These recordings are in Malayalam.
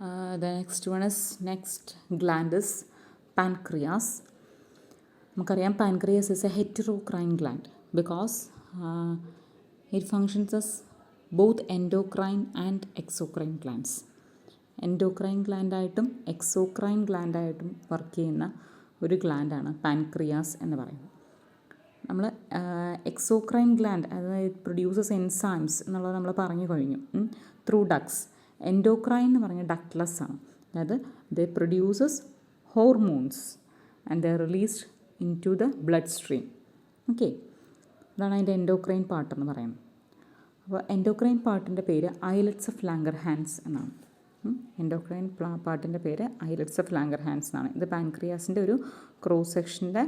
The next one is next gland is pancreas. നമുക്കറിയാം pancreas is a heterocrine gland because it functions as both endocrine and exocrine glands. Endocrine ഗ്ലാൻഡായിട്ടും എക്സോക്രൈൻ ഗ്ലാൻഡായിട്ടും വർക്ക് ചെയ്യുന്ന ഒരു ഗ്ലാൻഡാണ് പാൻക്രിയാസ് എന്ന് പറയുന്നത്. നമ്മൾ എക്സോക്രൈൻ ഗ്ലാൻഡ് അതായത് പ്രൊഡ്യൂസസ് എൻസൈംസ് എന്നുള്ളത് നമ്മൾ പറഞ്ഞു കഴിഞ്ഞു ത്രൂ ഡക്ട്സ്. എൻഡോക്രൈൻ എന്ന് പറഞ്ഞാൽ ഡക്ട്ലെസ് ആണ്, അതായത് the produces hormones and the released in to the blood stream. Okay, അതാണ് അതിൻ്റെ എൻഡോക്രൈൻ പാർട്ട് എന്ന് പറയുന്നത്. അപ്പോൾ എൻഡോക്രൈൻ പാർട്ടിൻ്റെ പേര് ഐലറ്റ്സ് ഓഫ് ലാംഗർഹാൻസ് എന്നാണ്. എൻഡോക്രൈൻ പാർട്ടിൻ്റെ പേര് ഐലറ്റ്സ് ഓഫ് ലാംഗർഹാൻസ് എന്നാണ്. ഇത് പാൻക്രിയാസിൻ്റെ ഒരു ക്രോസ് സെക്ഷൻ്റെ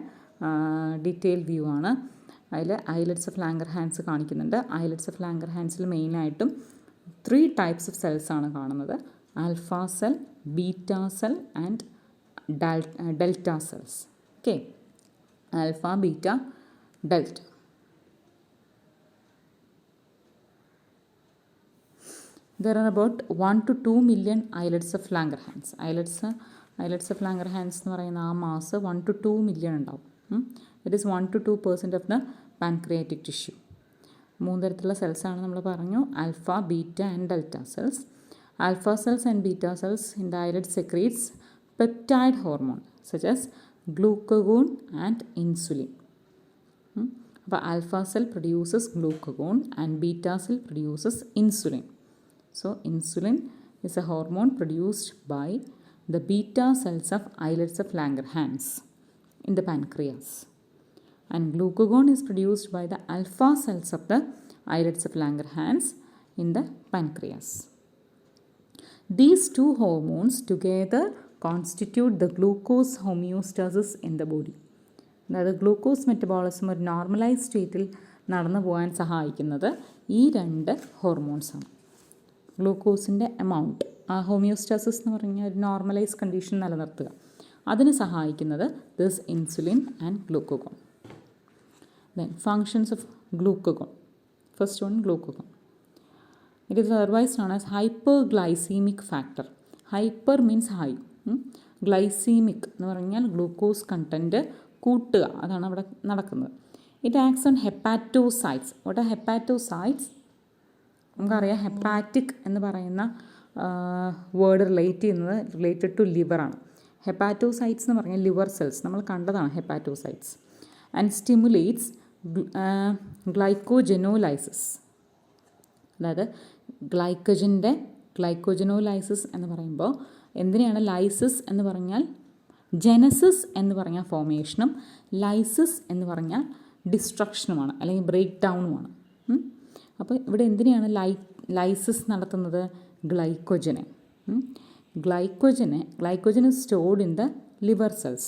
ഡീറ്റെയിൽ വ്യൂ ആണ്. അതിൽ ഐലറ്റ്സ് ഓഫ് ലാംഗർഹാൻസ് കാണിക്കുന്നുണ്ട്. ഐലറ്റ്സ് ഓഫ് ലാംഗർഹാൻസിൽ മെയിനായിട്ടും 3 ടൈപ്സ് ഓഫ് സെൽസ് ആണ് കാണുന്നത്: alpha cell, beta cell and delta cells. Okay, alpha, beta, delta. There are about 1 to 2 million islets of Langerhans. Islets of Langerhans എന്ന് പറയുന്ന ആ മാസ് 1 to 2 million ഉണ്ടാവും. It is 1 to 2% of the pancreatic tissue. 3 തരത്തിലുള്ള സെൽസാണ് നമ്മൾ പറഞ്ഞു: alpha, beta and delta cells. Alpha cells and beta cells in the islet secretes peptide hormone such as glucagon and insulin. അപ്പോൾ alpha cell produces glucagon and beta cell produces insulin. So, insulin is a hormone produced by the beta cells of islets of Langerhans in the pancreas. And glucagon is produced by the alpha cells of the islets of Langerhans in the pancreas. These two hormones together constitute the glucose homeostasis in the body. അതായത് ഗ്ലൂക്കോസ് മെറ്റബോളിസം ഒരു നോർമലൈസ് സ്റ്റേറ്റിൽ നടന്നു പോകാൻ സഹായിക്കുന്നത് ഈ 2 ഹോർമോൺസാണ്. ഗ്ലൂക്കോസിൻ്റെ എമൗണ്ട്, ആ ഹോമിയോസ്റ്റാസിസ് എന്ന് പറഞ്ഞാൽ ഒരു നോർമലൈസ് കണ്ടീഷൻ നിലനിർത്തുക, അതിന് സഹായിക്കുന്നത് this insulin and glucagon. Then functions of glucagon. First one, glucagon. It is otherwise known as hyper glycaemic factor. Hyper means high, glycaemic എന്ന് പറഞ്ഞാൽ ഗ്ലൂക്കോസ് കണ്ടൻറ്റ് കൂട്ടുക, അതാണ് അവിടെ നടക്കുന്നത്. It acts on hepatocytes. What are hepatocytes? നമുക്കറിയാം ഹെപ്പാറ്റിക് എന്ന് പറയുന്ന വേർഡ് റിലേറ്റഡ് ടു ലിവറാണ്. ഹെപ്പാറ്റോസൈറ്റ്സ് എന്ന് പറഞ്ഞാൽ ലിവർ സെൽസ്, നമ്മൾ കണ്ടതാണ് ഹെപ്പാറ്റോസൈറ്റ്സ്. And stimulates ഗ്ലൈക്കോജനോലൈസിസ്. അതായത് ഗ്ലൈക്കോജനോലൈസിസ് എന്ന് പറയുമ്പോൾ എന്തിനാണ് ലൈസിസ് എന്ന് പറഞ്ഞാൽ ജനസിസ് എന്ന് പറഞ്ഞാൽ ഫോർമേഷനും ലൈസിസ് എന്ന് പറഞ്ഞാൽ ഡിസ്ട്രക്ഷനുമാണ് അല്ലെങ്കിൽ ബ്രേക്ക് ഡൗണുമാണ്. അപ്പോൾ ഇവിടെ എന്തിനാണ് ലൈസിസ് നടത്തുന്നത്? ഗ്ലൈക്കോജനെ. Glycogen is stored in the liver cells,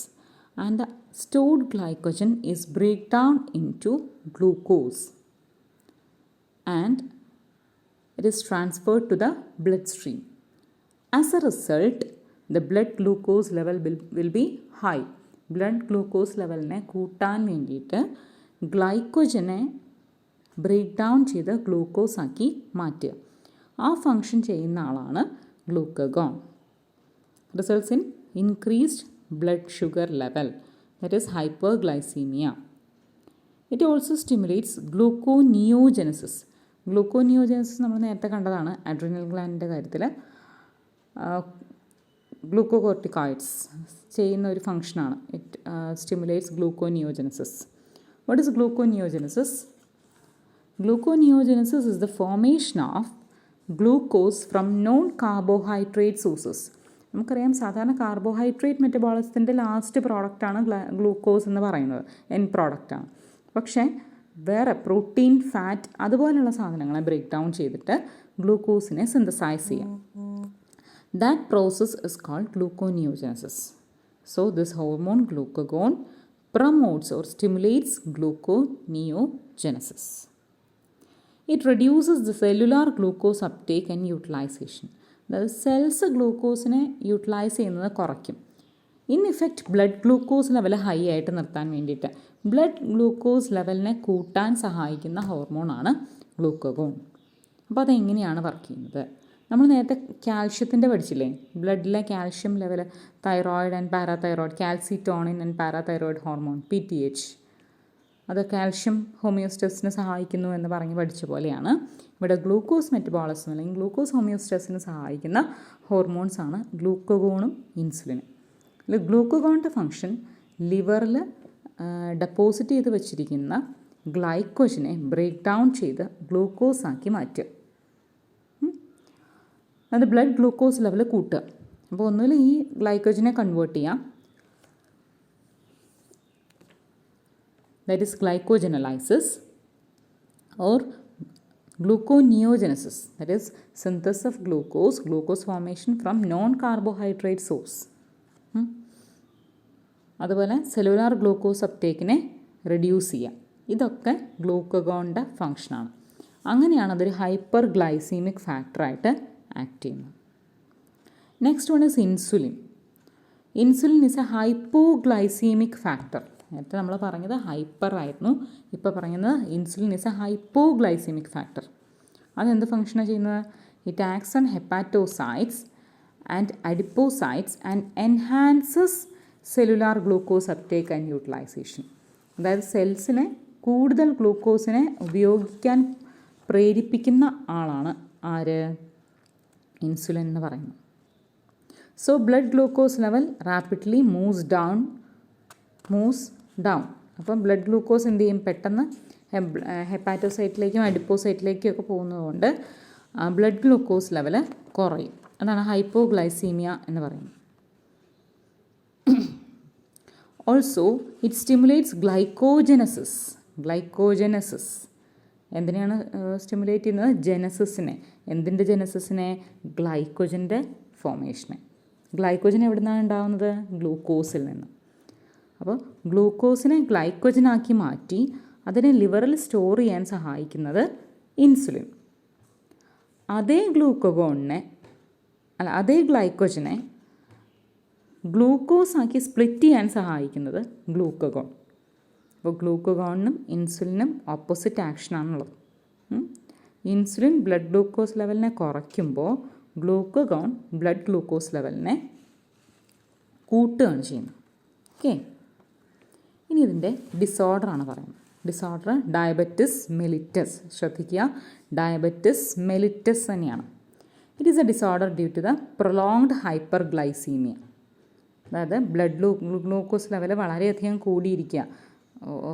and the stored glycogen is break down into glucose and it is transferred to the bloodstream. As a result, the blood glucose level will be high. Blood glucose level ne കൂട്ടാൻ വേണ്ടിയിട്ട് ഗ്ലൈക്കോജനെ ബ്രേക്ക് ഡൗൺ ചെയ്ത് ഗ്ലൂക്കോസ് ആക്കി മാറ്റുക. ആ ഫങ്ഷൻ ചെയ്യുന്ന ആളാണ് glucagon. Results in increased blood sugar level, that is hyperglycaemia. It also stimulates gluconeogenesis. Gluconeogenesis നമ്മൾ നേരത്തെ കണ്ടതാണ് അഡ്രിനൽ ഗ്ലാൻഡിൻ്റെ കാര്യത്തിൽ. ഗ്ലൂക്കോകോർട്ടിക്കോയിഡ്സ് ചെയ്യുന്ന ഒരു ഫങ്ഷനാണ്. It stimulates gluconeogenesis. What is gluconeogenesis? Gluconeogenesis is the formation of glucose from non-carbohydrate sources. നമുക്കറിയാം സാധാരണ കാർബോഹൈഡ്രേറ്റ് മെറ്റബോളിസത്തിൻ്റെ ലാസ്റ്റ് പ്രോഡക്റ്റാണ് ഗ്ലൂക്കോസ് എന്ന് പറയുന്നത്, എൻഡ് പ്രോഡക്റ്റാണ്. പക്ഷേ വേറെ പ്രോട്ടീൻ, ഫാറ്റ് അതുപോലെയുള്ള സാധനങ്ങളെ ബ്രേക്ക് ഡൗൺ ചെയ്തിട്ട് ഗ്ലൂക്കോസിനെ സിന്തസൈസ് ചെയ്യാം. That process is called gluconeogenesis. So this hormone glucagon promotes or stimulates gluconeogenesis. It reduces the cellular glucose uptake and utilization. അതായത് സെൽസ് ഗ്ലൂക്കോസിനെ യൂട്ടിലൈസ് ചെയ്യുന്നത് കുറയ്ക്കും. In effect blood glucose level high ആയിട്ട് നിർത്താൻ വേണ്ടിയിട്ട് ബ്ലഡ് ഗ്ലൂക്കോസ് ലെവലിനെ കൂട്ടാൻ സഹായിക്കുന്ന ഹോർമോണാണ് ഗ്ലൂക്കഗോൺ. അപ്പോൾ അതെങ്ങനെയാണ് വർക്ക് ചെയ്യുന്നത്? നമ്മൾ നേരത്തെ കാൽഷ്യത്തിൻ്റെ പഠിച്ചില്ലേ, ബ്ലഡിലെ calcium level, thyroid and parathyroid, calcitonin and parathyroid hormone PTH, അത് കാൽഷ്യം ഹോമിയോസ്റ്റസിന് സഹായിക്കുന്നു എന്ന് പറഞ്ഞ് പഠിച്ച പോലെയാണ് ഇവിടെ ഗ്ലൂക്കോസ് മെറ്റബോളിസം അല്ലെങ്കിൽ ഗ്ലൂക്കോസ് ഹോമിയോസ്റ്റസിന് സഹായിക്കുന്ന ഹോർമോൺസാണ് ഗ്ലൂക്കഗോണും ഇൻസുലിനും. ഗ്ലൂക്കഗോണിൻ്റെ ഫംഗ്ഷൻ ലിവറിൽ ഡെപ്പോസിറ്റ് ചെയ്ത് വെച്ചിരിക്കുന്ന ഗ്ലൈക്കോജനെ ബ്രേക്ക് ഡൗൺ ചെയ്ത് ഗ്ലൂക്കോസ് ആക്കി മാറ്റുക. അത് ബ്ലഡ് ഗ്ലൂക്കോസ് ലെവൽ കൂട്ടുക. അപ്പോൾ ഒന്നുകിൽ ഈ ഗ്ലൈക്കോജനെ കൺവേർട്ട് ചെയ്യാം, that is glycogenolysis, or gluconeogenesis, that is synthesis of glucose formation from non-carbohydrate source. അതുപോലെ സെല്ലുലാർ ഗ്ലൂക്കോസ് അപ്ടേക്കിനെ റെഡ്യൂസ് ചെയ്യുക. ഇതൊക്കെ ഗ്ലൂക്കഗോണിൻ്റെ ഫങ്ഷനാണ്. അങ്ങനെയാണ് അതൊരു ഹൈപ്പർ ഗ്ലൈസീമിക് ഫാക്ടറായിട്ട് ആക്ട് ചെയ്യുന്നത്. Next one is insulin. Insulin is a hypoglycaemic factor. നേരത്തെ നമ്മൾ പറഞ്ഞത് ഹൈപ്പർ ആയിരുന്നു, ഇപ്പോൾ പറയുന്നത് insulin is a hypoglycaemic factor. അതെന്ത് ഫംഗ്ഷനാണ് ചെയ്യുന്നത്? It acts on hepatocytes and adipocytes and enhances cellular glucose uptake and utilisation. അതായത് സെൽസിനെ കൂടുതൽ ഗ്ലൂക്കോസിനെ ഉപയോഗിക്കാൻ പ്രേരിപ്പിക്കുന്ന ആളാണ് ആര്? ഇൻസുലിൻ എന്ന് പറയുന്നത്. So blood glucose level rapidly moves down. അപ്പം ബ്ലഡ് ഗ്ലൂക്കോസ് എന്ത് ചെയ്യും? പെട്ടെന്ന് ഹെപ്പാറ്റോസൈറ്റിലേക്കും അഡിപ്പോസൈറ്റിലേക്കും ഒക്കെ പോകുന്നതുകൊണ്ട് ബ്ലഡ് ഗ്ലൂക്കോസ് ലെവൽ കുറയും. അതാണ് ഹൈപ്പോഗ്ലൈസീമിയ എന്ന് പറയുന്നത്. Also it stimulates glycogenesis. എന്തിനാണ് സ്റ്റിമുലേറ്റ് ചെയ്യുന്നത്? ജനസിസിനെ. എന്തിൻ്റെ ജനസിസിനെ? ഗ്ലൈക്കോജൻ്റെ ഫോർമേഷനെ. ഗ്ലൈക്കോജൻ എവിടെ നിന്നാണ് ഉണ്ടാകുന്നത്? ഗ്ലൂക്കോസിൽ നിന്ന്. അപ്പോൾ ഗ്ലൂക്കോസിനെ ഗ്ലൈക്കോജനാക്കി മാറ്റി അതിനെ ലിവറിൽ സ്റ്റോർ ചെയ്യാൻ സഹായിക്കുന്നത് ഇൻസുലിൻ. അതേ ഗ്ലൈക്കോജനെ ഗ്ലൂക്കോസ് ആക്കി സ്പ്ലിറ്റ് ചെയ്യാൻ സഹായിക്കുന്നത് ഗ്ലൂക്കഗോൺ. അപ്പോൾ ഗ്ലൂക്കഗോണിനും ഇൻസുലിനും ഓപ്പോസിറ്റ് ആക്ഷനാണുള്ളത്. ഇൻസുലിൻ ബ്ലഡ് ഗ്ലൂക്കോസ് ലെവലിനെ കുറയ്ക്കുമ്പോൾ ഗ്ലൂക്കഗോൺ ബ്ലഡ് ഗ്ലൂക്കോസ് ലെവലിനെ കൂട്ടുകയാണ് ചെയ്യുന്നത്. ഓക്കെ, ഇനി ഇതിൻ്റെ ഡിസോർഡറാണ് പറയുന്നത്. Disorder diabetes mellitus. ശ്രദ്ധിക്കുക, ഡയബറ്റിസ് മെലിറ്റസ് തന്നെയാണ്. It is a disorder due to the prolonged hyperglycaemia. അതായത് ബ്ലഡ് ഗ്ലൂക്കോസ് ലെവൽ വളരെയധികം കൂടിയിരിക്കുക,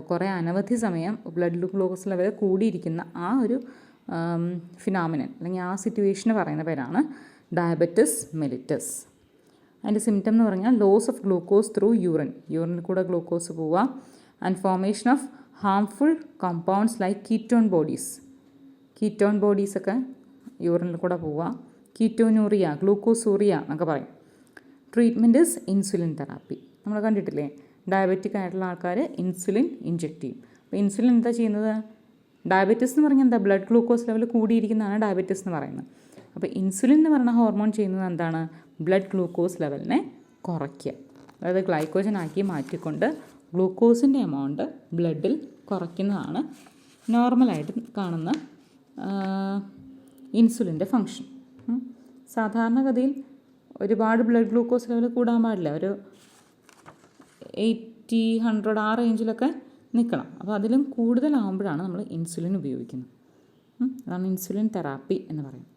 കുറേ അനവധി സമയം ബ്ലഡ് ഗ്ലൂക്കോസ് ലെവൽ കൂടിയിരിക്കുന്ന ആ ഒരു ഫിനോമിനൻ അല്ലെങ്കിൽ ആ സിറ്റുവേഷന് പറയുന്ന പേരാണ് ഡയബറ്റിസ് മെലിറ്റസ്. അതിൻ്റെ സിംറ്റം എന്ന് പറഞ്ഞാൽ ലോസ് ഓഫ് ഗ്ലൂക്കോസ് ത്രൂ യൂറിനിൽ കൂടെ ഗ്ലൂക്കോസ് പോവുക, and formation of harmful compounds like ketone ബോഡീസൊക്കെ യൂറിനിൽ കൂടെ പോവുക. കീറ്റോനൂറിയ, ഗ്ലൂക്കോസൂറിയ എന്നൊക്കെ പറയും. Treatment is insulin therapy. നമ്മൾ കണ്ടിട്ടില്ലേ, ഡയബറ്റിക് ആയിട്ടുള്ള ആൾക്കാർ ഇൻസുലിൻ ഇഞ്ചെക്റ്റ് ചെയ്യും. അപ്പോൾ ഇൻസുലിൻ എന്താ ചെയ്യുന്നത്? ഡയബറ്റിസ് എന്ന് പറഞ്ഞാൽ എന്താ? ബ്ലഡ് ഗ്ലൂക്കോസ് ലെവൽ കൂടിയിരിക്കുന്നതാണ് ഡയബറ്റിസ് എന്ന് പറയുന്നത്. അപ്പോൾ ഇൻസുലിൻ എന്ന് പറയുന്ന ഹോർമോൺ ചെയ്യുന്നത് എന്താണ്? ബ്ലഡ് ഗ്ലൂക്കോസ് ലെവലിനെ കുറയ്ക്കുക. അതായത് ഗ്ലൈക്കോജനാക്കി മാറ്റിക്കൊണ്ട് ഗ്ലൂക്കോസിൻ്റെ എമൗണ്ട് ബ്ലഡിൽ കുറയ്ക്കുന്നതാണ് നോർമലായിട്ട് കാണുന്ന ഇൻസുലിൻ്റെ ഫങ്ഷൻ. സാധാരണഗതിയിൽ ഒരുപാട് ബ്ലഡ് ഗ്ലൂക്കോസ് ലെവൽ കൂടാൻ പാടില്ല. ഒരു 80-100 ആ റേഞ്ചിലൊക്കെ നിൽക്കണം. അപ്പോൾ അതിലും കൂടുതലാകുമ്പോഴാണ് നമ്മൾ ഇൻസുലിൻ ഉപയോഗിക്കുന്നത്. അതാണ് ഇൻസുലിൻ തെറാപ്പി എന്ന് പറയുന്നത്.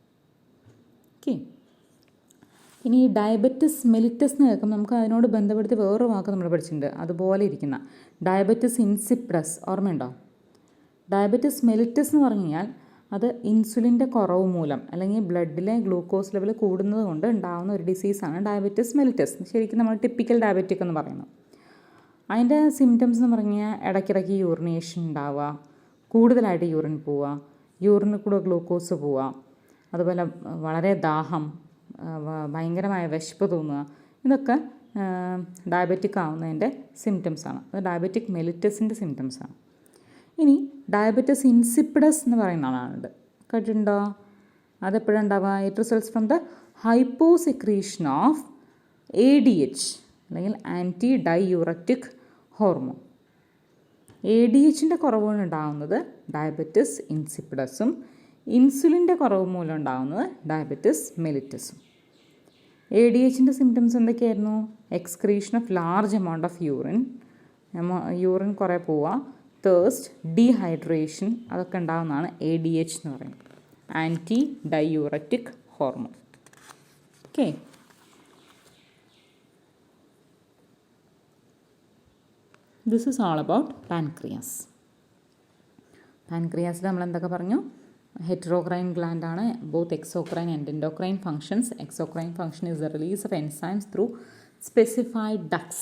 ഓക്കെ, ഇനി ഈ ഡയബറ്റിസ് മെലിറ്റസ് എന്ന് കേൾക്കുമ്പോൾ നമുക്ക് അതിനോട് ബന്ധപ്പെടുത്തി വേറൊരു വാക്ക് നമ്മൾ പഠിച്ചിട്ടുണ്ട്, അതുപോലെ ഇരിക്കുന്ന ഡയബറ്റിസ് ഇൻസിപ്പിഡസ്. ഓർമ്മയുണ്ടോ? ഡയബറ്റിസ് മെലിറ്റസ് എന്ന് പറഞ്ഞു കഴിഞ്ഞാൽ അത് ഇൻസുലിൻ്റെ കുറവ് മൂലം അല്ലെങ്കിൽ ബ്ലഡിലെ ഗ്ലൂക്കോസ് ലെവൽ കൂടുന്നത് കൊണ്ട് ഉണ്ടാകുന്ന ഒരു ഡിസീസാണ് ഡയബറ്റിസ് മെലിറ്റസ്. ശരിക്കും നമ്മൾ ടിപ്പിക്കൽ ഡയബറ്റിക് എന്ന് പറയുന്നത്. അതിൻ്റെ സിംറ്റംസ് എന്ന് പറഞ്ഞാൽ ഇടയ്ക്കിടയ്ക്ക് യൂറിനേഷൻ ഉണ്ടാവുക, കൂടുതലായിട്ട് യൂറിൻ പോവുക, യൂറിനിൽ കൂടെ ഗ്ലൂക്കോസ് പോവുക, അതുപോലെ വളരെ ദാഹം, ഭയങ്കരമായ വിശപ്പ് തോന്നുക, ഇതൊക്കെ ഡയബറ്റിക് ആവുന്നതിൻ്റെ സിംറ്റംസാണ്. അത് ഡയബറ്റിക് മെലിറ്റസിൻ്റെ സിംറ്റംസാണ്. ഇനി ഡയബറ്റിസ് ഇൻസിപ്പിഡസ് എന്ന് പറയുന്ന ആളുണ്ട്, കേട്ടിട്ടുണ്ടോ? അതെപ്പോഴും ഉണ്ടാവുക? It results from the hyposecretion of ADH അല്ലെങ്കിൽ ആൻറ്റി ഡൈയൂററ്റിക് ഹോർമോൺ. ADHൻ്റെ കുറവാണ് ഉണ്ടാകുന്നത് ഡയബറ്റിസ് ഇൻസിപ്പിഡസും. ഇൻസുലിൻ്റെ കുറവ് മൂലം ഉണ്ടാകുന്നത് ഡയബറ്റിസ് മെലിറ്റസും. ADHൻ്റെ സിംറ്റംസ് എന്തൊക്കെയായിരുന്നു? Excretion of large amount of urine കുറേ പോവുക, തേഴ്സ്റ്റ്, ഡീഹൈഡ്രേഷൻ, അതൊക്കെ ഉണ്ടാകുന്നതാണ് ADH എന്ന് പറയുന്നത്. Anti diuretic hormone. Okay, this is all about pancreas. പാൻക്രിയാസിൽ നമ്മൾ എന്തൊക്കെ പറഞ്ഞു? ഹെറ്ററോക്രൈൻ ഗ്ലാൻഡാണ്. Both exocrine and endocrine functions. Exocrine function is the release of enzymes through specified ducts.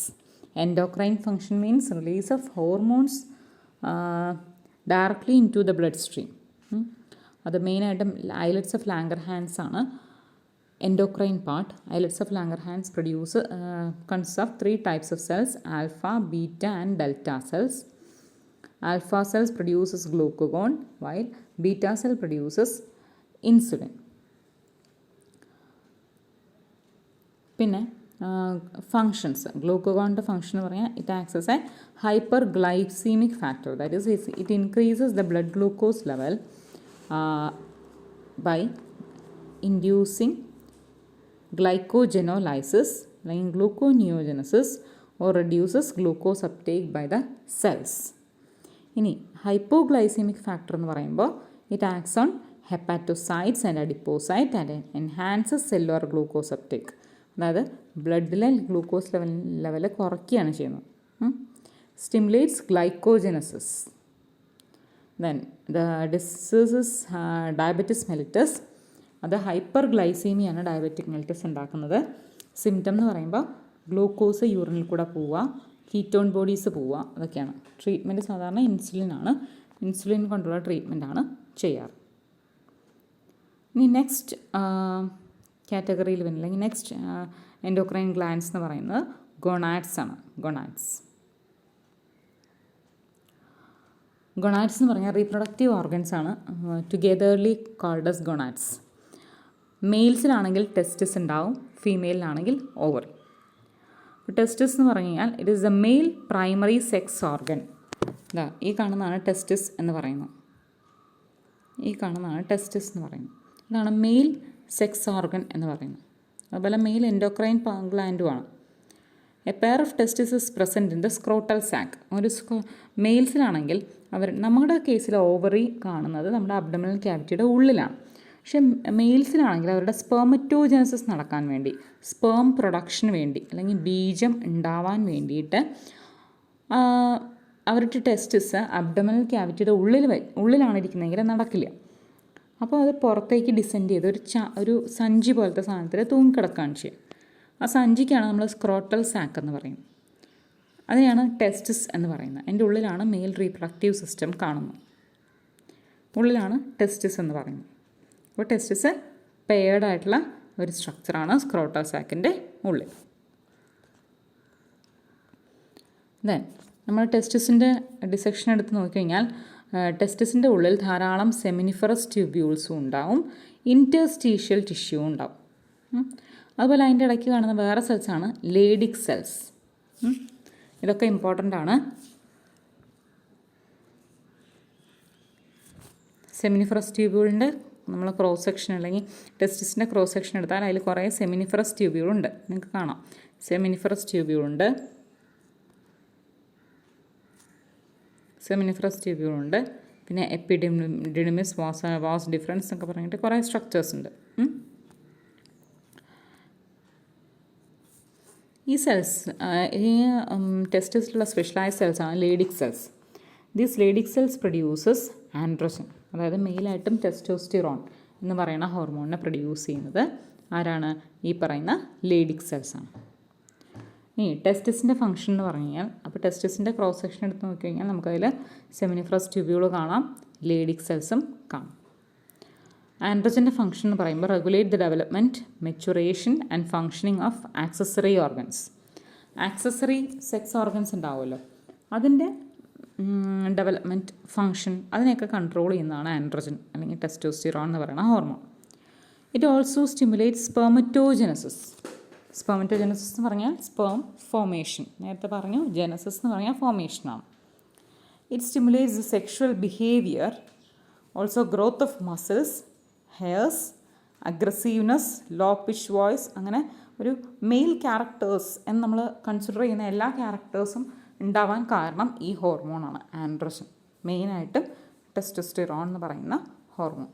Endocrine function means release of hormones directly into the bloodstream. അത് മെയിനായിട്ടും ഐലറ്റ്സ് ഓഫ് ലാംഗർഹാൻസ് ആണ് endocrine part. Islets of Langerhans consists of 3 types of cells: alpha, beta and delta cells. Alpha cells produces glucagon while beta cell produces insulin. പിന്നെ ഫങ്ഷൻസ്, ഗ്ലൂക്കോഗോണിൻ്റെ ഫങ്ഷൻ എന്ന് പറഞ്ഞാൽ it acts as a hyper glycaemic factor. That is it increases the blood glucose level by inducing glycogenolysis അല്ലെങ്കിൽ gluconeogenesis or reduces glucose uptake by the cells. ഇനി ഹൈപ്പോഗ്ലൈസീമിക് ഫാക്ടർ എന്ന് പറയുമ്പോൾ it acts on hepatocytes and adipocyte and enhances cellular glucose uptake. അതായത് ബ്ലഡിലെ ഗ്ലൂക്കോസ് ലെവൽ കുറയ്ക്കുകയാണ് ചെയ്യുന്നത്. Stimulates glycogenesis. Then the diseases diabetes mellitus, അത് ഹൈപ്പർ ഗ്ലൈസീമിയാണ് ഡയബറ്റിക് മെലിറ്റസ് ഉണ്ടാക്കുന്നത്. സിംറ്റം എന്ന് പറയുമ്പോൾ ഗ്ലൂക്കോസ് യൂറിനിൽ കൂടെ പോവുക, കീറ്റോൺ ബോഡീസ് പോവുക, അതൊക്കെയാണ്. ട്രീറ്റ്മെൻറ്റ് സാധാരണ ഇൻസുലിനാണ്. ഇൻസുലിൻ കൊണ്ടുള്ള ട്രീറ്റ്മെൻറ്റാണ് ചെയ്യാറ്. ഇനി നെക്സ്റ്റ് കാറ്റഗറിയിൽ വരുന്നത് അല്ലെങ്കിൽ നെക്സ്റ്റ് എൻഡോക്രൈൻ ഗ്ലാൻഡ്സ് എന്ന് പറയുന്നത് ഗൊണാഡ്സ് ആണ്. ഗൊണാഡ്സ് എന്ന് പറഞ്ഞാൽ റീപ്രൊഡക്റ്റീവ് ഓർഗൻസ് ആണ്. Togetherly called as gonads. മെയിൽസിലാണെങ്കിൽ ടെസ്റ്റിസ് ഉണ്ടാവും, ഫീമെയിലിനാണെങ്കിൽ ഓവറി. ടെസ്റ്റിസ് എന്ന് പറഞ്ഞു കഴിഞ്ഞാൽ it is the male primary sex organ. ഇതാ ഈ കാണുന്നതാണ് ടെസ്റ്റിസ് എന്ന് പറയുന്നത്. ഇതാണ് മെയിൽ സെക്സ് ഓർഗൻ എന്ന് പറയുന്നത്. അതുപോലെ മെയിൽ എൻഡോക്രൈൻ ഗ്ലാൻഡുമാണ്. A pair of testis is present in the scrotal sac. ഒരു മെയിൽസിലാണെങ്കിൽ നമ്മുടെ കേസിൽ ഓവറി കാണുന്നത് നമ്മുടെ അബ്ഡോമിനൽ ക്യാവിറ്റിയുടെ ഉള്ളിലാണ്. പക്ഷേ മെയിൽസിലാണെങ്കിൽ അവരുടെ സ്പെർമറ്റോജനസിസ് നടക്കാൻ വേണ്ടി, സ്പേം പ്രൊഡക്ഷന് വേണ്ടി അല്ലെങ്കിൽ ബീജം ഉണ്ടാവാൻ വേണ്ടിയിട്ട് അവരുടെ ടെസ്റ്റിസ് അബ്ഡോമിനൽ ക്യാവിറ്റിയുടെ ഉള്ളിലാണ് ഇരിക്കുന്നതെങ്കിൽ നടക്കില്ല. അപ്പോൾ അത് പുറത്തേക്ക് ഡിസെൻഡ് ചെയ്ത് ഒരു സഞ്ചി പോലത്തെ സാധനത്തിൽ തൂങ്ങിക്കിടക്കുകയാണ് ചെയ്യുക. ആ സഞ്ചിക്കാണ് നമ്മൾ സ്ക്രോട്ടൽ സാക്ക് എന്ന് പറയുന്നത്. അതിനെയാണ് ടെസ്റ്റിസ് എന്ന് പറയുന്നത്. അതിൻ്റെ ഉള്ളിലാണ് മെയിൽ റീപ്രൊഡക്റ്റീവ് സിസ്റ്റം കാണുന്നത്. ഉള്ളിലാണ് ടെസ്റ്റിസ് എന്ന് പറയുന്നത്. അപ്പോൾ ടെസ്റ്റിസ് പെയർഡ് ആയിട്ടുള്ള ഒരു സ്ട്രക്ചറാണ് സ്ക്രോട്ടൽ സാക്കിൻ്റെ ഉള്ളിൽ. ദെൻ നമ്മൾ ടെസ്റ്റിസിൻ്റെ ഡിസെക്ഷൻ എടുത്ത് നോക്കിക്കഴിഞ്ഞാൽ ടെസ്റ്റിസിൻ്റെ ഉള്ളിൽ ധാരാളം സെമിനിഫറസ് ട്യൂബ്യൂൾസും ഉണ്ടാവും, ഇൻറ്റർസ്റ്റീഷ്യൽ ടിഷ്യൂ ഉണ്ടാവും. അതുപോലെ അതിൻ്റെ ഇടയ്ക്ക് കാണുന്ന വേറെ സെൽസാണ് ലേഡിക് സെൽസ്. ഇതൊക്കെ ഇമ്പോർട്ടൻ്റ് ആണ്. സെമിനിഫറസ് ട്യൂബ്യൂളിൻ്റെ നമ്മൾ ക്രോസ് സെക്ഷൻ അല്ലെങ്കിൽ ടെസ്റ്റിസിൻ്റെ ക്രോസ് സെക്ഷൻ എടുത്താൽ അതിൽ കുറേ സെമിനിഫറസ് ട്യൂബ്യൂളുണ്ട്. നിങ്ങൾക്ക് കാണാം സെമിനിഫറസ് ട്യൂബ്യൂളുണ്ട്. പിന്നെ എപ്പിഡിഡിമിസ്, വാസ് ഡിഫറൻസ് എന്നൊക്കെ പറഞ്ഞിട്ട് കുറേ സ്ട്രക്ചേഴ്സ് ഉണ്ട്. ഈ സെൽസ് ഈ ടെസ്റ്റിസിലുള്ള സ്പെഷ്യലൈസ്ഡ് സെൽസാണ് Leydig cells. These Leydig cells produces androgen. അതായത് മെയിലായിട്ടും ടെസ്റ്റോസ്റ്റിറോൺ എന്ന് പറയുന്ന ഹോർമോണിനെ പ്രൊഡ്യൂസ് ചെയ്യുന്നത് ആരാണ്? ഈ പറയുന്ന ലേഡിക് സെൽസാണ്. ഈ ടെസ്റ്റിസിൻ്റെ ഫംഗ്ഷൻ എന്ന് പറഞ്ഞു കഴിഞ്ഞാൽ, അപ്പോൾ ടെസ്റ്റിസിൻ്റെ ക്രോസ് സെക്ഷൻ എടുത്ത് നോക്കിക്കഴിഞ്ഞാൽ നമുക്കതിൽ സെമിനിഫറസ് ട്യൂബ്യൂൾ കാണാം, ലേഡിക് സെൽസും കാണാം. ആൻഡ്രോജൻ്റെ ഫംഗ്ഷൻ എന്ന് പറയുമ്പോൾ regulate the development, maturation and functioning of accessory organs. Accessory sex organs ഉണ്ടാവുമല്ലോ, അതിൻ്റെ ഡെവലപ്മെൻറ്റ്, ഫങ്ഷൻ, അതിനെയൊക്കെ കൺട്രോൾ ചെയ്യുന്നതാണ് ആൻഡ്രോജൻ അല്ലെങ്കിൽ ടെസ്റ്റോസ്റ്റിറോൺ എന്ന് പറയുന്ന hormone. It also stimulate spermatogenesis. Spermatogenesis എന്ന് പറഞ്ഞാൽ സ്പേം ഫോമേഷൻ. നേരത്തെ പറഞ്ഞു ജനസിസ് എന്ന് പറഞ്ഞാൽ ഫോമേഷനാണ്. It stimulates the sexual behaviour also growth of muscles, hairs, aggressiveness, low pitch voice, അങ്ങനെ ഒരു മെയിൽ ക്യാരക്ടേഴ്സ് എന്ന് നമ്മൾ കൺസിഡർ ചെയ്യുന്ന എല്ലാ ക്യാരക്ടേഴ്സും ഉണ്ടാവാൻ കാരണം ഈ ഹോർമോണാണ് ആൻഡ്രോജൻ, മെയിനായിട്ട് ടെസ്റ്റോസ്റ്റിറോൺ എന്ന് പറയുന്ന hormone.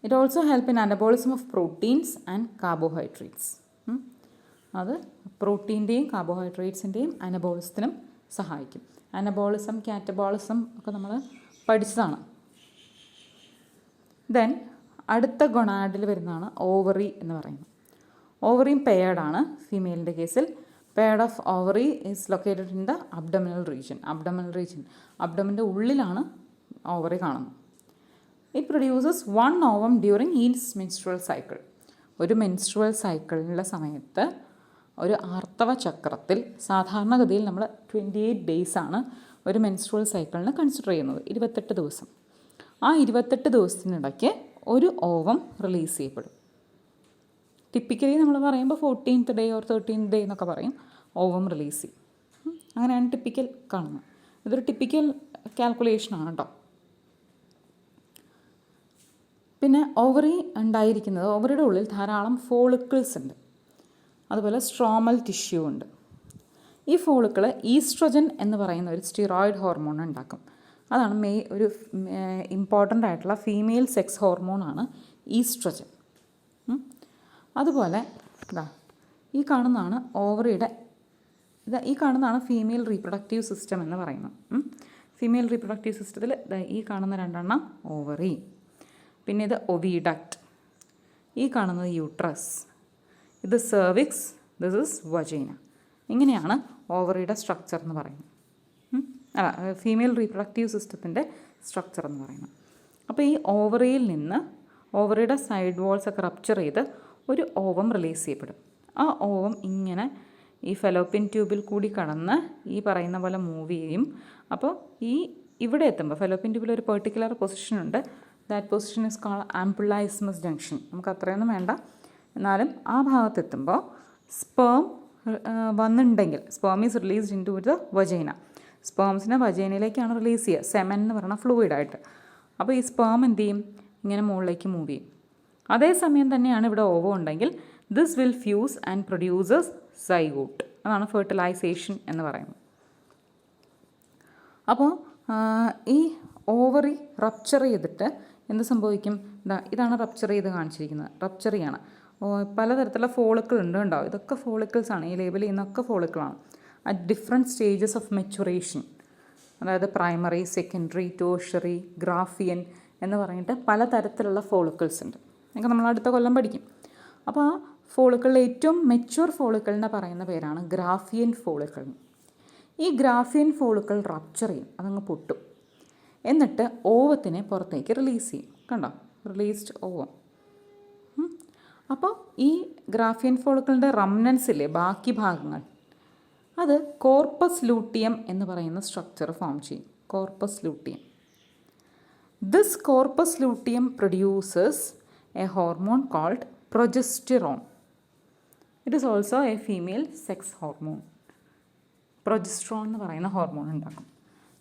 It also help in anabolism of proteins and carbohydrates. അത് പ്രോട്ടീൻ്റെയും കാർബോഹൈഡ്രേറ്റ്സിൻ്റെയും അനബോളിസത്തിനും സഹായിക്കും. അനബോളിസം, കാറ്റബോളിസം ഒക്കെ നമ്മൾ പഠിച്ചതാണ്. ദെൻ അടുത്ത ഗൊണാഡിൽ വരുന്നതാണ് ഓവറി എന്ന് പറയുന്നത്. ഓവറിയും പെയർഡാണ് ഫീമെയിലിൻ്റെ കേസിൽ. Paired of ovary is located in the abdominal region. അബ്ഡമിൻ്റെ ഉള്ളിലാണ് ഓവറി കാണുന്നത്. It produces 1 ovum during each menstrual cycle. ഒരു മെൻസ്ട്രുവൽ സൈക്കിളിൻ്റെ സമയത്ത് ഒരു ആർത്തവ ചക്രത്തിൽ സാധാരണഗതിയിൽ നമ്മൾ 28 days ആണ് ഒരു മെൻസ്ട്രുവൽ സൈക്കിളിന് കൺസിഡർ ചെയ്യുന്നത്, 28 ദിവസം. ആ 28 ദിവസത്തിനിടയ്ക്ക് ഒരു ഓവം റിലീസ് ചെയ്യപ്പെടും. ടിപ്പിക്കലി നമ്മൾ പറയുമ്പോൾ 14th day or 13th day എന്നൊക്കെ പറയും ഓവം റിലീസ് ചെയ്യും. അങ്ങനെയാണ് ടിപ്പിക്കൽ കാണുന്നത്. ഇതൊരു ടിപ്പിക്കൽ കാൽക്കുലേഷനാണ് കേട്ടോ. പിന്നെ ഓവറി ഉണ്ടായിരിക്കുന്നത്, ഓവറിയുടെ ഉള്ളിൽ ധാരാളം ഫോളിക്കിൾസ് ഉണ്ട്, അതുപോലെ സ്ട്രോമൽ ടിഷ്യൂ ഉണ്ട്. ഈ ഫോളിക്കിൾ ഈസ്ട്രജൻ എന്ന് പറയുന്ന ഒരു സ്റ്റിറോയിഡ് ഹോർമോൺ ഉണ്ടാക്കും. അതാണ് ഒരു ഇമ്പോർട്ടൻ്റ് ആയിട്ടുള്ള ഫീമെയിൽ സെക്സ് ഹോർമോണാണ് ഈസ്ട്രജൻ. അതുപോലെ ഈ കാണുന്നതാണ് ഓവറിയുടെ, ഈ കാണുന്നതാണ് ഫീമെയിൽ റീപ്രൊഡക്റ്റീവ് സിസ്റ്റം എന്ന് പറയുന്നത്. ഫീമെയിൽ റീപ്രൊഡക്റ്റീവ് സിസ്റ്റത്തിൽ ഈ കാണുന്ന 2 ഓവറി, പിന്നെ ഇത് ഒവിഡക്റ്റ്, ഈ കാണുന്നത് യൂട്രസ്, ഇത് സെർവിക്സ്, ദിസ് ഇസ് വജൈന. ഇങ്ങനെയാണ് ഓവറിയുടെ സ്ട്രക്ചർ എന്ന് പറയുന്നത്. ഫീമെയിൽ റീപ്രൊഡക്റ്റീവ് സിസ്റ്റത്തിൻ്റെ സ്ട്രക്ചർ എന്ന് പറയുന്നത്. അപ്പോൾ ഈ ഓവറിയിൽ നിന്ന് ഓവറിയുടെ സൈഡ് വാൾസ് ഒക്കെ റപ്ചർ ചെയ്ത് ഒരു ഓവം റിലീസ് ചെയ്യപ്പെടും. ആ ഓവം ഇങ്ങനെ ഈ ഫെലോപ്പിയൻ ട്യൂബിൽ കൂടി കടന്ന് ഈ പറയുന്ന പോലെ മൂവ് ചെയ്യും. അപ്പോൾ ഇവിടെ എത്തുമ്പോൾ ഫെലോപ്പിയൻ ട്യൂബിൽ ഒരു പെർട്ടിക്കുലർ പൊസിഷൻ ഉണ്ട്. That position is called ampulla isthmus junction. നമുക്ക് അത്രയൊന്നും വേണ്ട, എന്നാലും ആ ഭാഗത്തെത്തുമ്പോൾ സ്പേം വന്നിട്ടുണ്ടെങ്കിൽ sperm is released in to the vagina. സ്പേംസിനെ വജൈനയിലേക്കാണ് റിലീസ് ചെയ്യുക, സെമൻ എന്ന് പറയുന്ന ഫ്ലൂയിഡായിട്ട്. അപ്പോൾ ഈ സ്പേം എന്ത് ചെയ്യും, ഇങ്ങനെ മുകളിലേക്ക് മൂവ് ചെയ്യും. അതേസമയം തന്നെയാണ് ഇവിടെ ഓവം ഉണ്ടെങ്കിൽ this will fuse and produces zygote. അതാണ് ഫെർട്ടിലൈസേഷൻ എന്ന് പറയുന്നത്. അപ്പോൾ ഈ ഓവറി റപ്ചർ ചെയ്തിട്ട് എന്ത് സംഭവിക്കും? ഇതാണ് റപ്ചർ ചെയ്ത് കാണിച്ചിരിക്കുന്നത്, റപ്ചർ ചെയ്യാണ്. പലതരത്തിലുള്ള ഫോളിക്കിൾ ഉണ്ട്, ഉണ്ടാവും. ഇതൊക്കെ ഫോളിക്കിൾസാണ്, ഈ ലേബൽ ചെയ്യുന്നതൊക്കെ ഫോളിക്കിളാണ്. At different stages of maturation, അതായത് പ്രൈമറി, സെക്കൻഡറി, ടേർഷ്യറി, ഗ്രാഫിയൻ എന്ന് പറഞ്ഞിട്ട് പലതരത്തിലുള്ള ഫോളിക്കിൾസ് ഉണ്ട്. അതൊക്കെ നമ്മൾ അടുത്ത കൊല്ലം പഠിക്കും. അപ്പോൾ ആ ഫോളിക്കിളിലെ ഏറ്റവും മെച്യൂർ ഫോളിക്കിളിനെ പറയുന്ന പേരാണ് ഗ്രാഫിയൻ ഫോളിക്കിൾ. ഈ ഗ്രാഫിയൻ ഫോളിക്കിൾ റപ്ചർ ചെയ്യും, അതങ്ങ് പൊട്ടും. എന്നിട്ട് ഓവത്തിനെ പുറത്തേക്ക് റിലീസ് ചെയ്യും. കണ്ടോ, റിലീസ്ഡ് ഓവം. അപ്പോൾ ഈ ഗ്രാഫിയൻ ഫോളിക്കിളിൻ്റെ റംനൻസിലെ ബാക്കി ഭാഗങ്ങൾ, അത് കോർപ്പസ് ലൂട്ടിയം എന്ന് പറയുന്ന സ്ട്രക്ചർ ഫോം ചെയ്യും. Corpus luteum. This corpus luteum produces a hormone called progesterone. It is also a female sex hormone. Progesterone എന്ന് പറയുന്ന ഹോർമോൺ ഉണ്ടാക്കും.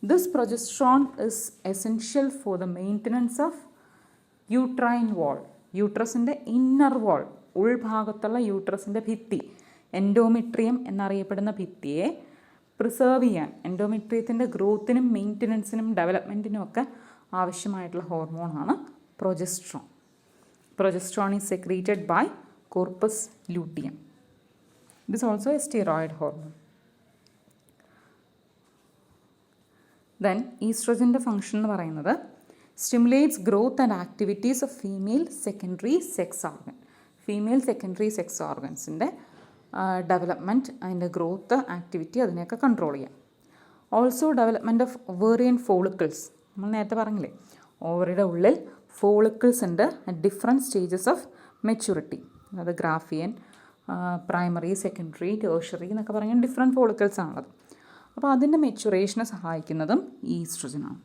This progesterone is essential for the maintenance of uterine wall. യൂട്രസിൻ്റെ ഇന്നർ വാൾ, ഉൾഭാഗത്തുള്ള യൂട്രസിൻ്റെ ഭിത്തി, എൻഡോമെട്രിയം എന്നറിയപ്പെടുന്ന ഭിത്തിയെ പ്രിസേർവ് ചെയ്യാൻ, എൻഡോമെട്രിയത്തിൻ്റെ ഗ്രോത്തിനും മെയിൻ്റനൻസിനും ഡെവലപ്മെൻറ്റിനും ഒക്കെ ആവശ്യമായിട്ടുള്ള ഹോർമോണാണ് progesterone. Progesterone is secreted by corpus luteum. It is also a steroid hormone. Then ഈസ്ട്രജൻ്റെ ഫംഗ്ഷൻ എന്ന് പറയുന്നത് stimulates growth and activities of female secondary sex organ. Female secondary sex ഓർഗൻസിൻ്റെ ഡെവലപ്മെൻറ്റ്, അതിൻ്റെ ഗ്രോത്ത്, ആക്ടിവിറ്റി, അതിനെയൊക്കെ കൺട്രോൾ ചെയ്യാം. Also development of ovarian follicles. നമ്മൾ നേരത്തെ പറഞ്ഞില്ലേ, ഓവറിയുടെ ഉള്ളിൽ ഫോളിക്കിൾസ് ഉണ്ട് at different stages of maturity. അതായത് ഗ്രാഫിയൻ, പ്രൈമറി, സെക്കൻഡറി, ടേർഷ്യറി എന്നൊക്കെ പറഞ്ഞാൽ ഡിഫറെൻറ്റ് ഫോളിക്കിൾസ് ആണുള്ളത്. അപ്പോൾ അതിൻ്റെ മെച്യൂറേഷനെ സഹായിക്കുന്നതും ഈസ്ട്രജനാണ്.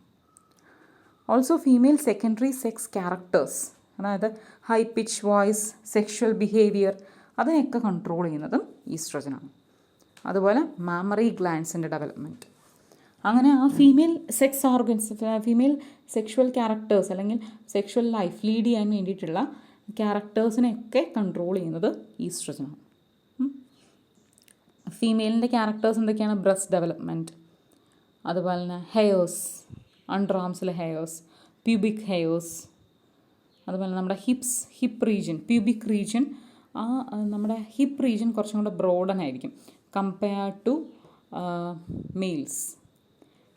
Also female secondary sex characters, അതായത് high pitch voice, sexual behaviour, അതിനെയൊക്കെ കൺട്രോൾ ചെയ്യുന്നതും ഈസ്ട്രജനാണ്. അതുപോലെ മാമറി ഗ്ലാൻസിൻ്റെ ഡെവലപ്മെൻറ്റ്, അങ്ങനെ ആ female sex organs, female sexual characters അല്ലെങ്കിൽ സെക്ഷുവൽ ലൈഫ് ലീഡ് ചെയ്യാൻ വേണ്ടിയിട്ടുള്ള ക്യാരക്ടേഴ്സിനെയൊക്കെ കൺട്രോൾ ചെയ്യുന്നത് ഈസ്ട്രജനാണ്. ഫീമെയിലിൻ്റെ ക്യാരക്ടേഴ്സ് എന്തൊക്കെയാണ്? ബ്രസ്റ്റ് ഡെവലപ്മെൻറ്റ്, അതുപോലെ തന്നെ ഹെയേഴ്സ്, അണ്ടർ ആംസിലെ ഹെയേഴ്സ്, പ്യൂബിക് ഹെയേഴ്സ്, അതുപോലെ നമ്മുടെ ഹിപ്പ് റീജിയൻ, പ്യൂബിക് റീജിയൻ, ആ നമ്മുടെ ഹിപ്പ് റീജിയൻ കുറച്ചും കൂടെ ബ്രോഡനായിരിക്കും കമ്പയർഡ് ടു മെയിൽസ്.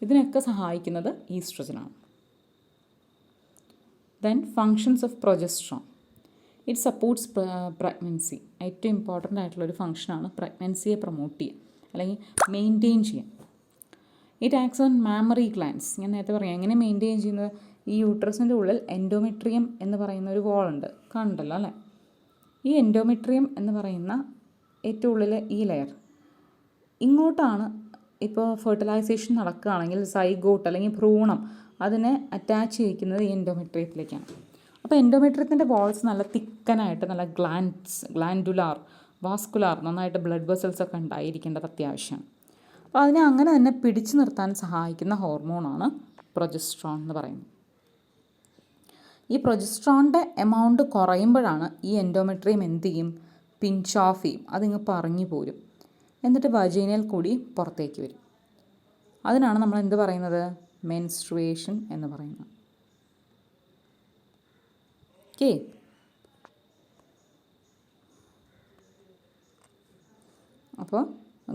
ഇതിനൊക്കെ സഹായിക്കുന്നത് ഈസ്ട്രജനാണ്. Then functions of progesterone. It supports pregnancy. ഏറ്റവും ഇമ്പോർട്ടൻ്റ് ആയിട്ടുള്ളൊരു ഫങ്ഷനാണ് പ്രഗ്നൻസിയെ പ്രൊമോട്ട് ചെയ്യുക അല്ലെങ്കിൽ മെയിൻറ്റെയിൻ ചെയ്യുക. It acts on mammary glands. ഞാൻ നേരത്തെ പറയാം എങ്ങനെ മെയിൻറ്റെയിൻ ചെയ്യുന്നത്. ഈ യൂട്രസിൻ്റെ ഉള്ളിൽ എൻഡോമെട്രിയം എന്ന് പറയുന്ന ഒരു വോളുണ്ട്, കണ്ടല്ലോ അല്ലേ? ഈ എൻഡോമെട്രിയം എന്ന് പറയുന്ന ഏറ്റവും ഉള്ളിലെ ഈ ലെയർ ഇങ്ങോട്ടാണ് ഇപ്പോൾ ഫെർട്ടിലൈസേഷൻ നടക്കുകയാണെങ്കിൽ സൈഗോട്ട് അല്ലെങ്കിൽ ഭ്രൂണം അതിനെ അറ്റാച്ച് ചെയ്യിക്കുന്നത് ഈ എൻഡോമെട്രിയത്തിലേക്കാണ്. അപ്പോൾ എൻഡോമെട്രിയത്തിൻ്റെ വാൾസ് നല്ല തിക്കനായിട്ട് നല്ല ഗ്ലാൻഡുലാർ, വാസ്കുലാർ, നന്നായിട്ട് ബ്ലഡ് വെസൽസ് ഒക്കെ ഉണ്ടായിരിക്കേണ്ടത് അത്യാവശ്യമാണ്. അപ്പോൾ അതിനെ അങ്ങനെ തന്നെ പിടിച്ചു നിർത്താൻ സഹായിക്കുന്ന ഹോർമോണാണ് പ്രൊജസ്ട്രോൺ എന്ന് പറയുന്നത്. ഈ പ്രൊജസ്ട്രോണിൻ്റെ എമൗണ്ട് കുറയുമ്പോഴാണ് ഈ എൻഡോമെട്രിയം എന്ത് ചെയ്യും? പിഞ്ച് ഓഫ് ചെയ്യും, അതിങ്ങ് പറഞ്ഞു പോരും, എന്നിട്ട് വജൈനയിൽ കൂടി പുറത്തേക്ക് വരും. അതിനാണ് നമ്മൾ എന്ത് പറയുന്നത്? മെൻസ്ട്രുവേഷൻ എന്ന് പറയുന്നത്. ഓക്കെ. അപ്പോൾ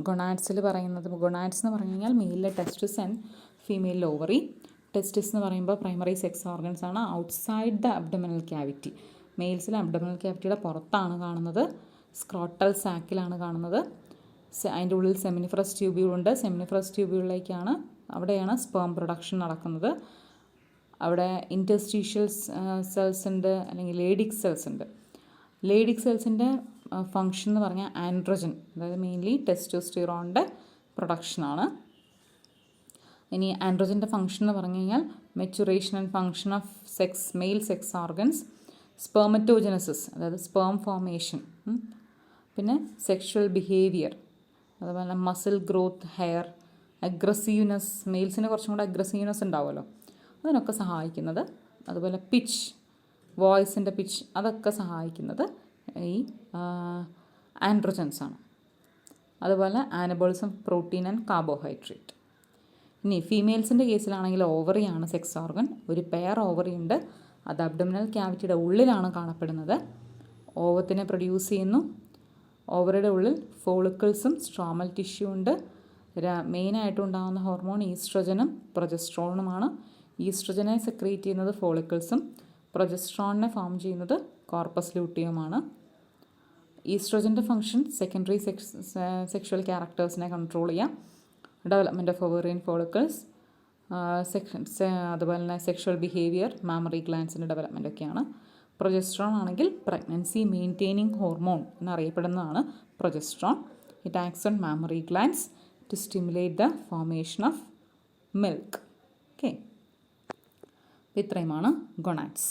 ഗൊണാഡ്സിൽ പറയുന്നത്, ഗൊണാഡ്സ് എന്ന് പറഞ്ഞു കഴിഞ്ഞാൽ മെയിലിലെ testis and female ovary. Testis എന്ന് പറയുമ്പോൾ പ്രൈമറി സെക്സ് ഓർഗൻസ് ആണ് ഔട്ട്സൈഡ് ദ അബ്ഡമിനൽ ക്യാവിറ്റി. മെയിൽസിൽ അബ്ഡമിനൽ ക്യാവിറ്റിയുടെ പുറത്താണ് കാണുന്നത്, സ്ക്രോട്ടൽ സാക്കിലാണ് കാണുന്നത്. അതിൻ്റെ ഉള്ളിൽ സെമിനിഫറസ് ട്യൂബ്യൂളുണ്ട്. സെമിനിഫറസ് ട്യൂബ്യൂളിലേക്കാണ്, അവിടെയാണ് സ്പേം പ്രൊഡക്ഷൻ നടക്കുന്നത്. അവിടെ ഇൻറ്റർസ്റ്റീഷ്യൽ സെൽസ് ഉണ്ട്, അല്ലെങ്കിൽ ലേഡിക് സെൽസ് ഉണ്ട്. ലേഡിക് സെൽസിൻ്റെ ഫങ്ഷൻ എന്ന് പറഞ്ഞാൽ ആൻഡ്രോജൻ, അതായത് മെയിൻലി ടെസ്റ്റോസ്റ്റിറോണിൻ്റെ പ്രൊഡക്ഷനാണ്. ഇനി ആൻഡ്രോജൻ്റെ ഫങ്ഷൻ എന്ന് പറഞ്ഞു കഴിഞ്ഞാൽ maturation and function of sex, male sex organs, spermatogenesis അതായത് സ്പേം ഫോർമേഷൻ, പിന്നെ സെക്ഷുവൽ ബിഹേവിയർ, അതുപോലെ മസിൽ ഗ്രോത്ത്, ഹെയർ, അഗ്രസീവ്നെസ്, മെയിൽസിന് കുറച്ചും കൂടെ അഗ്രസീവ്നെസ് ഉണ്ടാവുമല്ലോ, അതിനൊക്കെ സഹായിക്കുന്നത്. അതുപോലെ പിച്ച്, വോയിസിൻ്റെ പിച്ച്, അതൊക്കെ സഹായിക്കുന്നത് ഈ ആൻഡ്രോജൻസാണ്. അതുപോലെ ആനബോളിസം, പ്രോട്ടീൻ ആൻഡ് കാർബോഹൈഡ്രേറ്റ്. ഇനി ഫീമെയിൽസിൻ്റെ കേസിലാണെങ്കിൽ ഓവറിയാണ് സെക്സ് ഓർഗൻ. ഒരു പെയർ ഓവറി ഉണ്ട്, അത് അബ്ഡമിനൽ ക്യാവിറ്റിയുടെ ഉള്ളിലാണ് കാണപ്പെടുന്നത്. ഓവത്തിനെ പ്രൊഡ്യൂസ് ചെയ്യുന്നു. ഓവറിയുടെ ഉള്ളിൽ ഫോളിക്കിൾസും സ്ട്രോമൽ ടിഷ്യൂ ഉണ്ട്. മെയിനായിട്ടും ഉണ്ടാകുന്ന ഹോർമോൺ ഈസ്ട്രജനും പ്രൊജസ്ട്രോണുമാണ്. ഈസ്ട്രജനെ സെക്രീറ്റ് ചെയ്യുന്നത് ഫോളിക്കിൾസും, പ്രൊജസ്ട്രോണിനെ ഫോം ചെയ്യുന്നത് കോർപ്പസ് ലൂട്ടിയവുമാണ്. ഈസ്ട്രജൻ്റെ ഫംഗ്ഷൻ സെക്കൻഡറി സെക്ഷുവൽ ക്യാരക്ടേഴ്സിനെ കൺട്രോൾ ചെയ്യാം, ഡെവലപ്മെൻറ്റ് ഓഫ് ഒവേറിയൻ ഫോളിക്കിൾസ്, അതുപോലെ തന്നെ സെക്ഷുവൽ ബിഹേവിയർ, മാമറി ഗ്ലാൻസിൻ്റെ ഡെവലപ്മെൻ്റ് ഒക്കെയാണ്. പ്രൊജസ്ട്രോൺ ആണെങ്കിൽ പ്രഗ്നൻസി മെയിൻറ്റെയിനിങ് ഹോർമോൺ എന്നറിയപ്പെടുന്നതാണ് progesterone. It acts on mammary glands to stimulate the formation of milk. Okay, ഇത്രയുമാണ് ഗൊണാഡ്സ്.